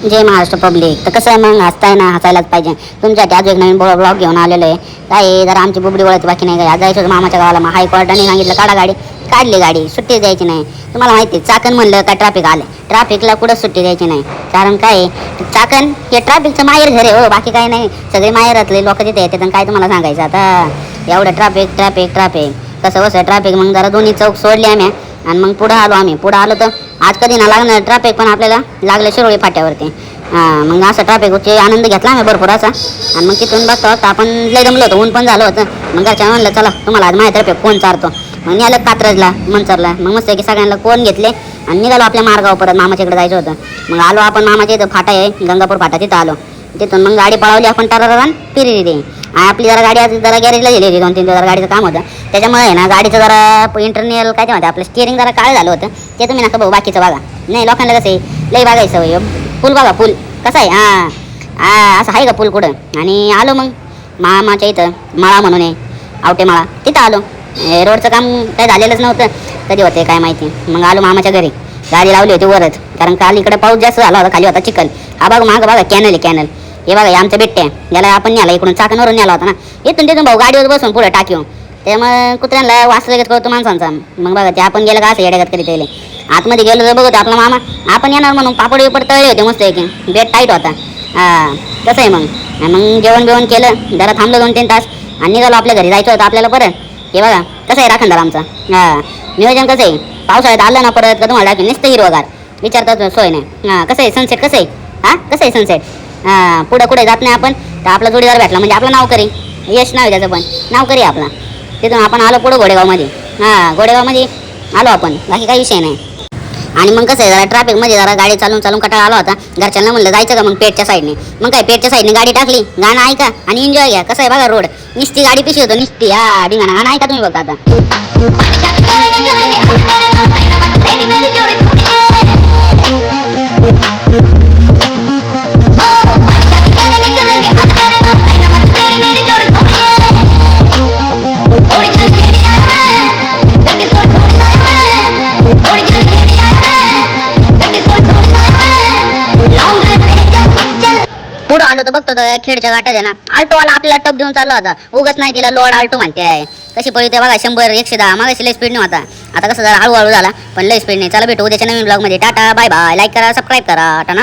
जय Maharashtra public. तर कसं आहे मग, हसताय ना, हसायलाच पाहिजे. तुमच्यासाठी आज एक नवीन ब्लॉग घेऊन आलेलो आहे. काय आहे, जरा आमची बुबडी वळत बाकी नाही. आज जायचं होतं मामाच्या गावाला, मग हायकोर्टाने सांगितलं काढा गाडी. काढली गाडी, सुट्टी द्यायची नाही. तुम्हाला माहिती आहे, चाकण म्हणलं का ट्रॅफिक आलं. ट्रॅफिकला कुठं सुट्टी द्यायची नाही. कारण काय आहे, चाकण हे ट्रॅफिकचं माहेर घर आहे हो, बाकी काही नाही. सगळे माहेरातले लोक तिथे येतात आणि काय तुम्हाला सांगायचं आता. एवढं ट्रॅफिक ट्रॅफिक ट्रॅफिक कसं बसं ट्रॅफिक. मग जरा दोन्ही चौक सोडले आम्ही आणि मग पुढं आलो तर आज कधी ना लागणार ट्रॅफिक, पण आपल्याला लागलं शिरोळी फाट्यावरती. मग असं ट्रॅफिकचे आनंद घेतला आम्ही भरपूर असा. आणि मग तिथून बघतो आपण लय दमलो होतो, ऊन पण झालं होतं. मग घरच्या म्हणलं चला तुम्हाला आज माझ्यातर्फे कोण चारतो. मग निघालं कात्रजला, मनसरला. मग मस्त की सगळ्यांना कोण घेतले आणि निघालो आपल्या मार्गावर परत. मामाच्या इकडे जायचं होतं. मग आलो आपण मामाच्या इथं फाटा आहे, गंगापूर फाटा, तिथं आलो. तिथून मग गाडी पळवली आपण टरारान फिरी दे. आपली जरा गाडी आज जरा गॅरेजला गेली होती, 2-3 दिवस गाडीचं काम होतं. त्याच्यामुळे आहे ना गाडीचं जरा इंटरनल काय ते म्हणते, आपलं स्टिअरिंग जरा काळं झालं होतं. ते तुम्ही नका बघू, बाकीचं बघा. नाही लोकांना कसं आहे, लई बघायचं सवय. पूल बघा, पूल कसं आहे. असं आहे का पूल कुठं. आणि आलो मग मामाच्या इथं माळा म्हणून आहे, आवटे माळा, तिथं आलो. रोडचं काम काय झालेलंच नव्हतं, कधी होते काय माहिती. मग आलो मामाच्या घरी, गाडी लावली होती वरच, कारण काल इकडे पाऊस जास्त झाला होता, खाली होता चिखल. हा बघा मागं बघा, कॅनल आहे कॅनल. हे बघा, आमचं बिट्टे याला आपण न्याला इकडून चाकणवरून न्याला होता ना. इथून तिथून भाऊ गाडीवर बसून पुढे टाकीव. त्यामुळे कुत्र्यांना वास लगेच कळतो माणसांचा. मग बघा ते आपण गेलं का असं येड्यागत करीत येईल. आतमध्ये गेलो तर बघतो आपला मामा, आपण येणार म्हणून पापड बिपड तळले होते मस्त की, बेट टाईट होता. कसं आहे मग जेवण बिवण केलं, जरा थांबलो 2-3 तास आणि निघालो आपल्या घरी जायचं होतं आपल्याला परत. हे बघा कसं आहे राखणदार आमचा. नियोजन कसं आहे, पावसाळ्यात आलं ना परत का तुम्हाला दाखवेन नुसतं हिरवगार. विचारतात सोय नाही. कसं आहे सनसेट, कसं आहे कसं आहे सनसेट. पुढं कुठे जात नाही आपण, तर आपला जोडीदार भेटला म्हणजे आपलं नाव करी. यश नाव आहे त्याचं, पण नाव करी आपला. तिथून आपण आलो पुढं घोडेगावमध्ये. घोडेगावमध्ये आलो आपण, बाकी काही विषय नाही. आणि मग कसं आहे, जरा ट्रॅफिकमध्ये जरा गाडी चालून कंटाळा आला होता. घरच्यांना म्हणलं जायचं का मग पेठच्या साईडने. मग काय पेठच्या साईडने गाडी टाकली, गाणं ऐका आणि एन्जॉय घ्या. कसं आहे बघा, रोड निस्ती गाडी पिशी होतो, निस्ती धिंगाणा. गाणं ऐका तुम्ही बघा आता. पुढं आलो तर बघतो तर खेडच्या गाठात आहे ना, आल्टोवाला आपल्याला टप देऊन चालला होता. उगत नाही तिला लोड आल्टो म्हणते आहे. कशी पळी ते बघा, 100-110. मागाशी लय स्पीड नाही होता, आता कसं जरा हळूहळू झाला, पण लय स्पीड नाही. चला भेटू उद्याच्या नवीन ब्लॉगमध्ये. Tata bye bye. लाईक करा, सबस्क्राईब करा. टाटा.